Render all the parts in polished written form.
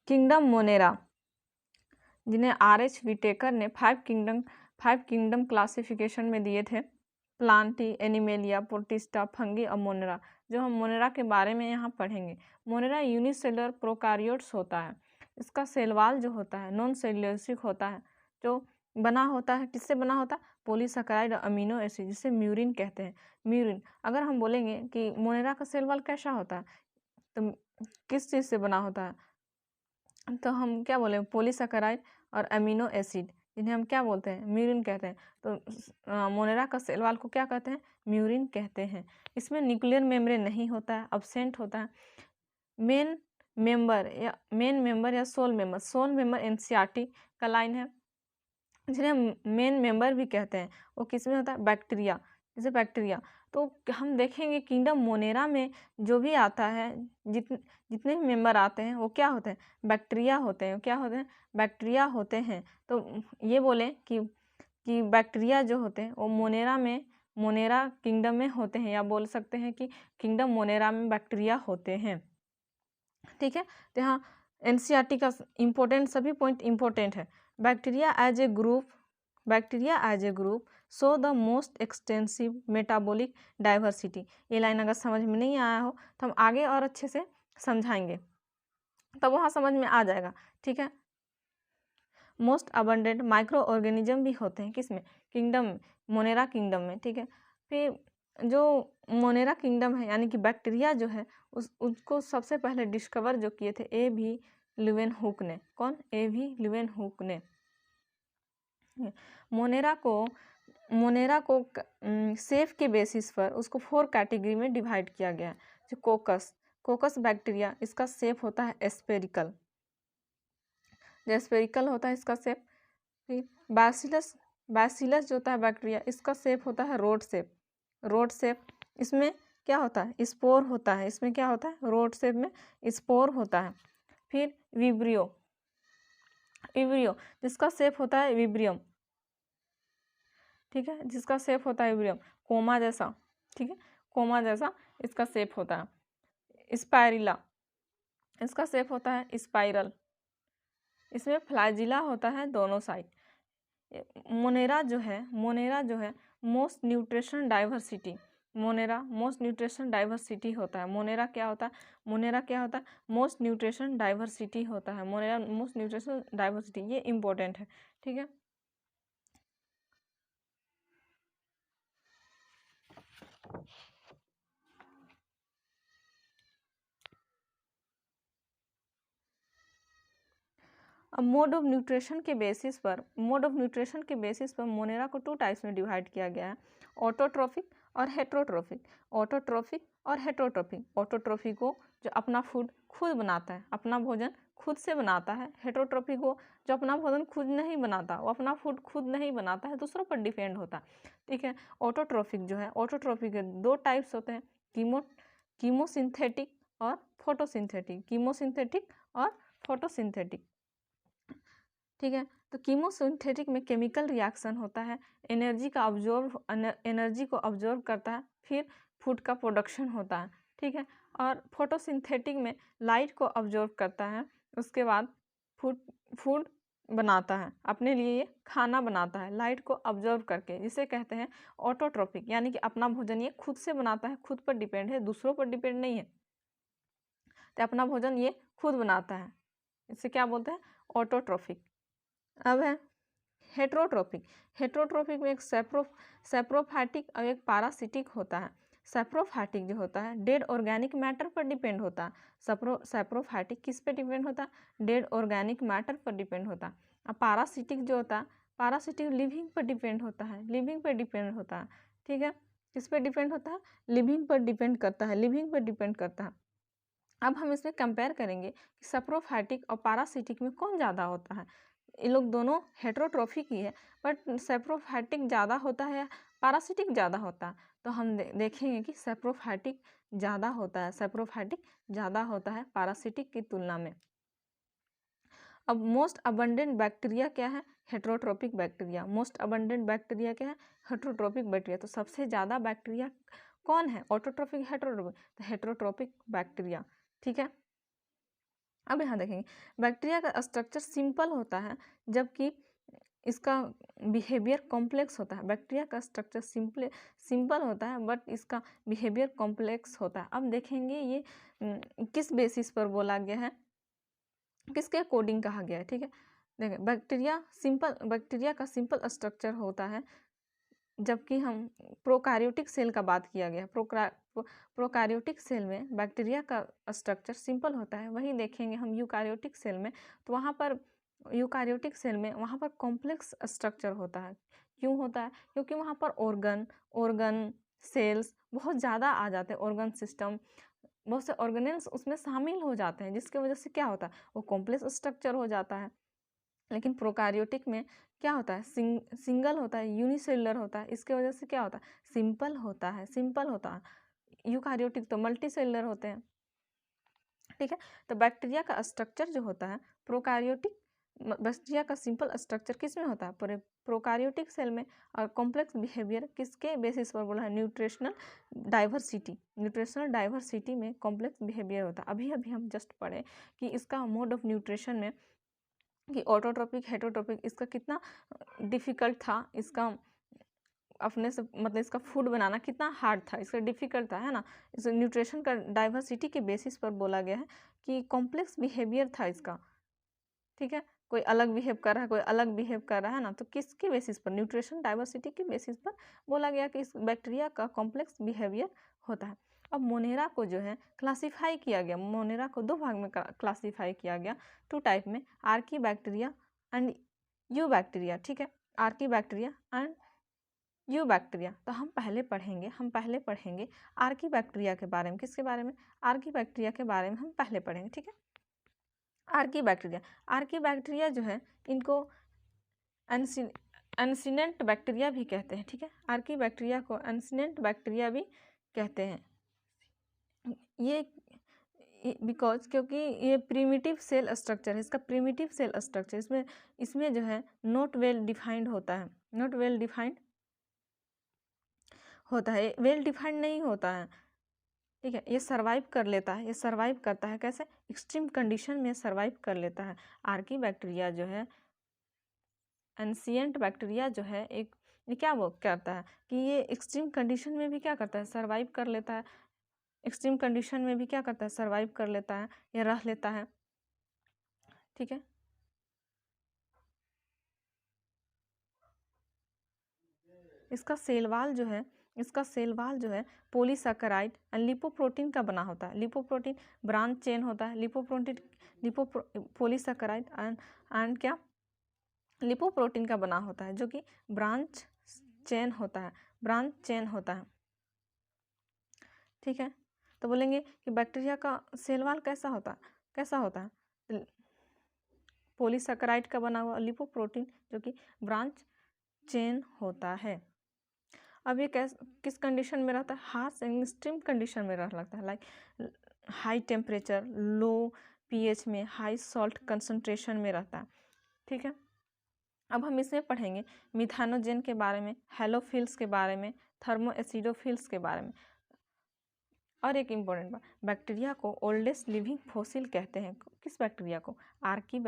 Kingdom Monera, जिन्हें RH. Whittaker ने 5 kingdom classification में दिए थे, प्लांटी, एनिमेलिया, प्रोटिस्टा, फंगी और मोनेरा। जो हम मोनेरा के बारे में यहाँ पढ़ेंगे। मोनेरा यूनिसेलुलर प्रोकारियोट्स होता है। इसका सेलवाल जो होता है नॉन सेल्यूलोसिक होता है, जो बना होता है, किससे बना होता है? पॉलीसैकेराइड और अमीनो एसिड, जिसे म्यूरिन कहते हैं। म्यूरिन, अगर हम बोलेंगे कि मोनेरा का सेलवाल कैसा होता है, तो किस चीज़ से बना होता है, तो हम क्या बोले? पॉलीसैकेराइड और अमीनो एसिड, जिन्हें हम क्या बोलते हैं? म्यूरिन कहते हैं। तो मोनेरा का सेल वाल को क्या कहते हैं? म्यूरिन कहते हैं। इसमें न्यूक्लियर मेम्ब्रेन नहीं होता है, अब्सेंट होता है। मेन मेंबर या सोल मेंबर एनसीईआरटी का लाइन है, जिन्हें मेन मेंबर भी कहते हैं। वो किसमें होता है? बैक्टीरिया, जैसे बैक्टीरिया। तो हम देखेंगे किंगडम मोनेरा में जो भी आता है, जितने भी मेंबर आते हैं वो क्या होते हैं? बैक्टीरिया होते हैं। क्या होते हैं? बैक्टीरिया होते हैं। तो ये बोले कि बैक्टीरिया जो होते हैं वो मोनेरा किंगडम में होते हैं, या बोल सकते हैं कि किंगडम मोनेरा में बैक्टीरिया होते हैं। ठीक है, तो यहाँ एनसीईआरटी का सभी पॉइंट इम्पोर्टेंट है। Bacteria as a group show the most extensive metabolic diversity. ये लाइन अगर समझ में नहीं आया हो तो हम आगे और अच्छे से समझाएंगे, तब वहाँ समझ में आ जाएगा। ठीक है, मोस्ट अबंडेंट माइक्रो ऑर्गेनिज्म भी होते हैं किसमें? मोनेरा किंगडम में। ठीक है, फिर जो मोनेरा किंगडम है, यानी कि बैक्टीरिया जो है, उसको सबसे पहले डिस्कवर जो किए थे A.V. ल्यूवेनहुक ने। कौन? A.V. ल्यूवेनहुक ने। मोनेरा को सेफ के बेसिस पर उसको 4 कैटेगरी में डिवाइड किया गया है। जो कोकस बैक्टीरिया, इसका सेफ होता है एस्पेरिकल, स्पेरिकल होता है इसका सेप। फिर बैसिलस जो होता है बैक्टीरिया, इसका सेप होता है रोड सेप। इसमें क्या होता है? स्पोर होता है। इसमें क्या होता है? रोड सेप में स्पोर होता है। फिर विब्रियो, जिसका सेप होता है विब्रियम। ठीक है, जिसका सेप होता है विब्रियम, कोमा जैसा। ठीक है, कोमा जैसा इसका सेप होता है। स्पाइरिला, इसका सेप होता है स्पाइरल। इसमें फ्लैजिला होता है दोनों साइड। मोनेरा जो है मोस्ट न्यूट्रिशन डाइवर्सिटी होता है। मोनेरा क्या होता है? मोस्ट न्यूट्रिशन डाइवर्सिटी होता है। मोनेरा मोस्ट न्यूट्रिशन डाइवर्सिटी, ये इम्पोर्टेंट है। ठीक है, अब मोड ऑफ न्यूट्रिशन के बेसिस पर मोनेरा को 2 टाइप्स में डिवाइड किया गया है, ऑटोट्रोफिक और हेट्रोट्रोफिक। ऑटोट्रोफिक को जो अपना फूड खुद बनाता है, अपना भोजन खुद से बनाता है। हेट्रोट्रोफिक को जो अपना भोजन खुद नहीं बनाता, वो अपना फूड खुद नहीं बनाता है, दूसरों पर डिपेंड होता है। ठीक है, ऑटोट्रोफिक के 2 टाइप्स होते हैं, कीमोसिंथेटिक और फोटोसिंथेटिक। ठीक है, तो कीमोसिंथेटिक में केमिकल रिएक्शन होता है, एनर्जी को ऑब्जर्व करता है, फिर फूड का प्रोडक्शन होता है। ठीक है, और फोटोसिंथेटिक में लाइट को ऑब्जर्व करता है, उसके बाद फूड बनाता है, अपने लिए ये खाना बनाता है लाइट को ऑब्जर्व करके, जिसे कहते हैं ऑटोट्रोफिक। यानी कि अपना भोजन ये खुद से बनाता है, खुद पर डिपेंड है, दूसरों पर डिपेंड नहीं है, तो अपना भोजन ये खुद बनाता है। इसे क्या बोलते हैं? ऑटोट्रोफिक। अब है हेट्रोट्रोफिक में एक सेप्रोफाइटिक और एक पारासिटिक होता है। सेप्रोफाइटिक जो होता है डेड ऑर्गेनिक मैटर पर डिपेंड होता है। सेप्रोफाइटिक किस पे डिपेंड होता है? डेड ऑर्गेनिक मैटर पर डिपेंड होता है। और पारासिटिक जो होता है, पारासिटिक लिविंग पर डिपेंड होता है, ठीक है, किस पे डिपेंड होता है? लिविंग पर डिपेंड करता है। अब हम इसमें कंपेयर करेंगे कि सेप्रोफाइटिक और पारासिटिक में कौन ज़्यादा होता है। ये लोग दोनों हेट्रोट्रोफिक ही है, बट सेप्रोफाइटिक ज़्यादा होता है, पारासिटिक ज़्यादा होता है। तो हम देखेंगे कि सेप्रोफाइटिक ज़्यादा होता है पारासिटिक की तुलना में। अब मोस्ट अबंडेंट बैक्टीरिया क्या है? Heterotrophic bacteria. तो सबसे ज़्यादा बैक्टीरिया कौन है? Autotrophic, heterotrophic? तो हेट्रोट्रोपिक बैक्टीरिया। ठीक है, अब यहाँ देखेंगे बैक्टीरिया का स्ट्रक्चर सिंपल होता है जबकि इसका बिहेवियर कॉम्प्लेक्स होता है। बैक्टीरिया का स्ट्रक्चर सिंपल होता है बट इसका बिहेवियर कॉम्प्लेक्स होता है। अब देखेंगे ये किस बेसिस पर बोला गया है, किसके अकॉर्डिंग कहा गया है। ठीक है, देखिए बैक्टीरिया का सिंपल स्ट्रक्चर होता है जबकि हम प्रोकार्योटिक सेल का बात किया गया। प्रोकार्योटिक सेल में बैक्टीरिया का स्ट्रक्चर सिंपल होता है, वही देखेंगे हम यूकार्योटिक सेल में, तो वहाँ पर यूकार्योटिक सेल में वहाँ पर कॉम्प्लेक्स स्ट्रक्चर होता है। क्यों होता है? क्योंकि वहाँ पर ऑर्गन सेल्स बहुत ज़्यादा आ जाते हैं, ऑर्गन सिस्टम, बहुत से ऑर्गेनेल्स उसमें शामिल हो जाते हैं, जिसकी वजह से क्या होता है, वो कॉम्प्लेक्स स्ट्रक्चर हो जाता है। लेकिन प्रोकार्योटिक में क्या होता है, सिंगल होता है, यूनिसेलुलर होता है, इसके वजह से क्या होता है, सिंपल होता है। यूकार्योटिक तो मल्टी सेलुलर होते हैं। ठीक है, तो बैक्टीरिया का स्ट्रक्चर जो होता है प्रोकार्योटिक, बैक्टीरिया का सिंपल स्ट्रक्चर किस में होता है, प्रोकार्योटिक सेल में, और कॉम्प्लेक्स बिहेवियर किसके बेसिस पर बोला है, न्यूट्रिशनल डाइवर्सिटी में कॉम्प्लेक्स बिहेवियर होता है। अभी हम जस्ट पढ़े कि इसका मोड ऑफ न्यूट्रिशन में कि ऑटोट्रोपिक हेटरोट्रोपिक, इसका कितना डिफ़िकल्ट था, इसका अपने से मतलब इसका फूड बनाना कितना हार्ड था, इसका डिफ़िकल्ट था, है ना। इस न्यूट्रिशन का डाइवर्सिटी के बेसिस पर बोला गया है कि कॉम्प्लेक्स बिहेवियर था इसका। ठीक है, कोई अलग बिहेव कर रहा है, कोई अलग बिहेव कर रहा है ना, तो किसके बेसिस पर, न्यूट्रिशन डाइवर्सिटी के बेसिस पर बोला गया कि इस बैक्टीरिया का कॉम्प्लेक्स बिहेवियर होता है। अब मोनेरा को जो है क्लासीफाई किया गया, मोनेरा को दो भाग में क्लासीफाई किया गया, टू टाइप में, Archie bacteria and you bacteria. ठीक है, Archie bacteria and you bacteria. तो हम पहले पढ़ेंगे आर्की बैक्टीरिया के बारे में। किसके बारे में? आर्की बैक्टीरिया के बारे में हम पहले पढ़ेंगे। ठीक है, आर्की बैक्टीरिया जो है इनको एंसिनेंट बैक्टीरिया भी कहते हैं। ठीक है, आर्की बैक्टीरिया को एंसिनेंट बैक्टीरिया भी कहते हैं, ये बिकॉज क्योंकि ये प्रिमिटिव सेल स्ट्रक्चर है, इसका प्रिमिटिव सेल स्ट्रक्चर इसमें जो है नॉट वेल डिफाइंड होता है, वेल डिफाइंड नहीं होता है। ठीक है, ये सर्वाइव कर लेता है, ये सर्वाइव करता है कैसे, एक्सट्रीम कंडीशन में सर्वाइव कर लेता है। आर्की बैक्टीरिया जो है, एंसिएंट बैक्टीरिया जो है, ये क्या वो करता है कि ये एक्सट्रीम कंडीशन में भी क्या करता है, सर्वाइव कर लेता है। एक्सट्रीम कंडीशन में भी क्या करता है, सर्वाइव कर लेता है, या रह लेता है। ठीक है, इसका सेल वाल जो है पॉलीसैकेराइड एंड लिपोप्रोटीन का बना होता है। लिपोप्रोटीन ब्रांच चेन होता है, पॉलीसैकेराइड एंड क्या, लिपोप्रोटीन का बना होता है, जो कि ब्रांच चेन होता है। ठीक है, तो बोलेंगे कि बैक्टीरिया का सेल वाल कैसा होता है, पॉलीसैकेराइड का बना हुआ, लिपोप्रोटीन जो कि ब्रांच चेन होता है। अब ये किस कंडीशन में रहता है, हार्श एंड एक्सट्रीम कंडीशन में रह लगता है, लाइक हाई टेम्परेचर, लो पीएच में, हाई सॉल्ट कंसंट्रेशन में रहता है। ठीक है, अब हम इसमें पढ़ेंगे मिथानोजेन के बारे में, हेलोफिल्स के बारे में, थर्मोएसिडोफिल्स के बारे में। और एक इम्पोर्टेंट बात, बैक्टीरिया को ओल्डेस्ट लिविंग फॉसिल कहते हैं। किस बैक्टीरिया को, आर्की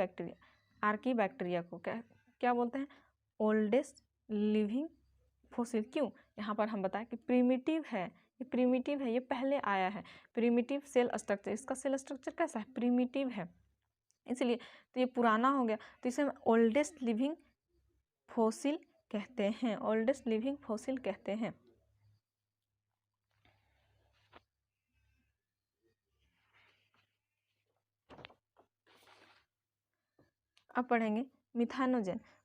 बैक्टीरिया को क्या बोलते हैं, ओल्डेस्ट लिविंग फॉसिल। क्यों, यहाँ पर हम बताएं कि प्रिमिटिव है, ये पहले आया है, प्रिमिटिव सेल स्ट्रक्चर, इसका सेल स्ट्रक्चर कैसा है, प्रिमिटिव है, इसलिए तो ये पुराना हो गया, तो इसे ओल्डेस्ट लिविंग फॉसिल कहते हैं, अब पढ़ेंगे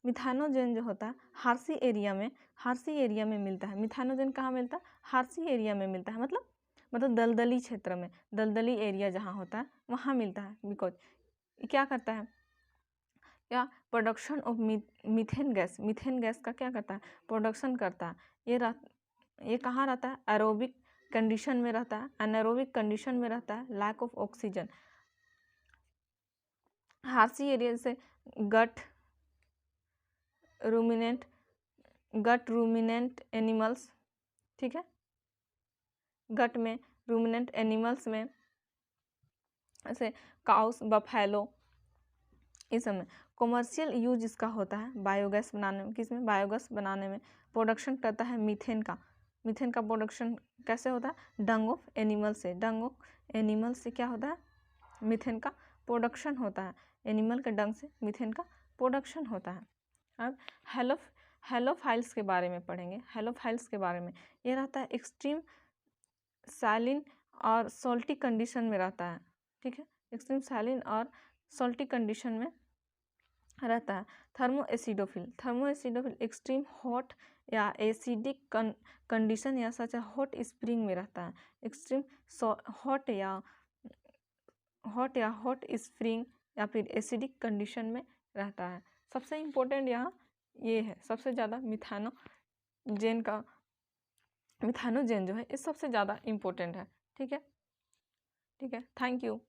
मिथानोजेन जो होता है हार्सी एरिया में मिलता है। मिथानोजेन कहाँ मिलता है, हार्सी एरिया में मिलता है, मतलब दलदली क्षेत्र में, दलदली एरिया जहाँ होता है वहाँ मिलता है। बिकॉज क्या करता है, या प्रोडक्शन ऑफ मीथेन गैस का क्या करता है, प्रोडक्शन करता है। ये कहाँ रहता है, एरोबिक कंडीशन में रहता है, एनारोबिक कंडीशन में रहता है, लैक ऑफ ऑक्सीजन। हार्सी एरिया से गट रूमिनेंट एनिमल्स, ठीक है, गट में रूमिनेंट एनिमल्स में ऐसे काउस, बफेलो, इस समय कॉमर्शियल यूज इसका होता है बायोगैस बनाने में। किसमें? बायोगैस बनाने में। प्रोडक्शन करता है मीथेन का। मीथेन का प्रोडक्शन कैसे होता है? डंग ऑफ एनिमल से। डंग ऑफ एनिमल से क्या होता है? मीथेन का प्रोडक्शन होता है। एनिमल के डंग से मीथेन का प्रोडक्शन होता है। अब हेलोफाइल्स के बारे में पढ़ेंगे। हेलोफाइल्स के बारे में ये रहता है एक्सट्रीम सैलिन और सॉल्टी कंडीशन में रहता है। ठीक है, एक्सट्रीम सैलिन और सॉल्टी कंडीशन में रहता है। थर्मोएसिडोफिल एक्सट्रीम हॉट या एसिडिक कंडीशन या सच हॉट स्प्रिंग में रहता है। एक्सट्रीम हॉट स्प्रिंग या फिर एसिडिक कंडीशन में रहता है। सबसे इम्पोर्टेंट यहाँ ये है, सबसे ज़्यादा मिथानोजेन जो है ये सबसे ज़्यादा इम्पोर्टेंट है। ठीक है, थैंक यू।